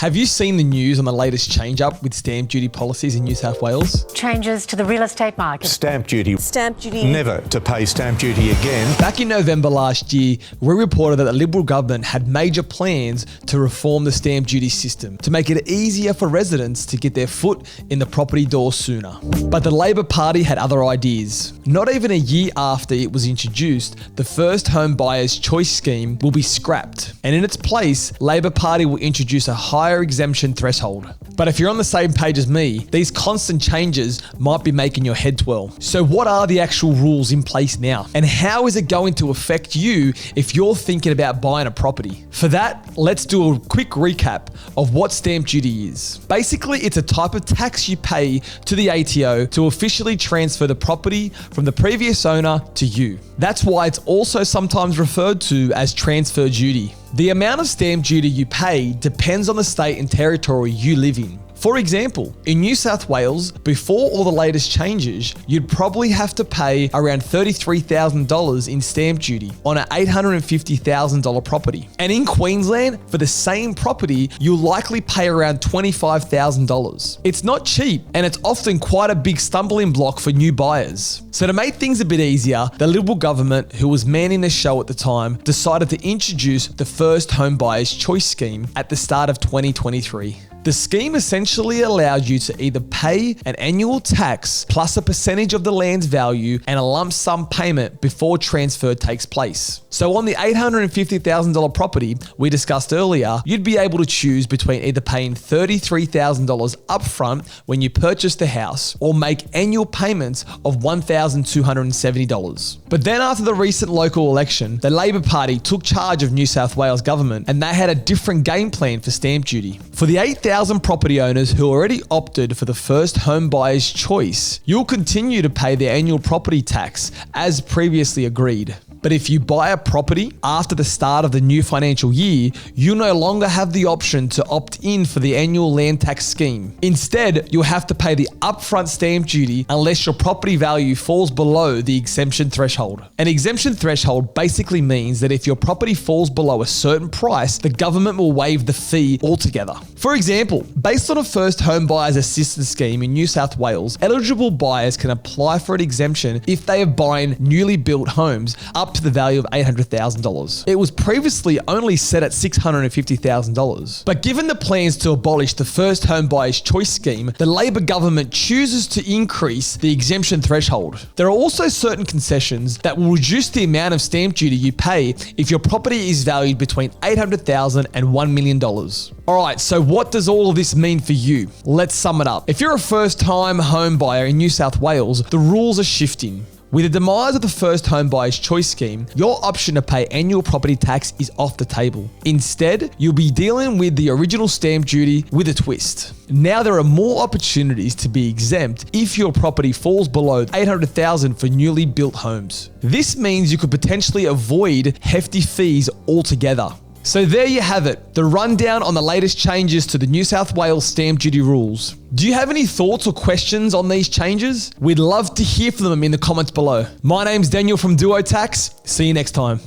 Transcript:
Have you seen the news on the latest change up with stamp duty policies in New South Wales? Changes to the real estate market. Stamp duty. Stamp duty. Never to pay stamp duty again. Back in November last year, we reported that the Liberal government had major plans to reform the stamp duty system to make it easier for residents to get their foot in the property door sooner. But the Labor Party had other ideas. Not even a year after it was introduced, the First Home Buyers Choice Scheme will be scrapped. And in its place, Labor Party will introduce a higher exemption threshold. But if you're on the same page as me, these constant changes might be making your head twirl. So what are the actual rules in place now? And how is it going to affect you if you're thinking about buying a property? For that, let's do a quick recap of what stamp duty is. Basically, it's a type of tax you pay to the ATO to officially transfer the property from the previous owner to you. That's why it's also sometimes referred to as transfer duty. The amount of stamp duty you pay depends on the state and territory you live in. For example, in New South Wales, before all the latest changes, you'd probably have to pay around $33,000 in stamp duty on an $850,000 property. And in Queensland, for the same property, you'll likely pay around $25,000. It's not cheap, and it's often quite a big stumbling block for new buyers. So to make things a bit easier, the Liberal government, who was manning the show at the time, decided to introduce the First Home Buyers Choice Scheme at the start of 2023. The scheme essentially allows you to either pay an annual tax plus a percentage of the land's value and a lump sum payment before transfer takes place. So on the $850,000 property we discussed earlier, you'd be able to choose between either paying $33,000 upfront when you purchase the house or make annual payments of $1,270. But then after the recent local election, the Labor Party took charge of New South Wales government and they had a different game plan for stamp duty. For the 8,000 property owners who already opted for the First Home Buyer's Choice, you'll continue to pay the annual property tax as previously agreed. But if you buy a property after the start of the new financial year, you no longer have the option to opt in for the annual land tax scheme. Instead, you'll have to pay the upfront stamp duty unless your property value falls below the exemption threshold. An exemption threshold basically means that if your property falls below a certain price, the government will waive the fee altogether. For example, based on a First Home Buyers Assistance Scheme in New South Wales, eligible buyers can apply for an exemption if they are buying newly built homes up to the value of $800,000. It was previously only set at $650,000. But given the plans to abolish the First Home Buyers Choice Scheme, the Labor government chooses to increase the exemption threshold. There are also certain concessions that will reduce the amount of stamp duty you pay if your property is valued between $800,000 and $1 million. Alright, so what does all of this mean for you? Let's sum it up. If you're a first-time home buyer in New South Wales, the rules are shifting. With the demise of the First Home Buyers Choice Scheme, your option to pay annual property tax is off the table. Instead, you'll be dealing with the original stamp duty with a twist. Now there are more opportunities to be exempt if your property falls below $800,000 for newly built homes. This means you could potentially avoid hefty fees altogether. So there you have it, the rundown on the latest changes to the New South Wales stamp duty rules. Do you have any thoughts or questions on these changes? We'd love to hear from them in the comments below. My name's Daniel from Duo Tax. See you next time.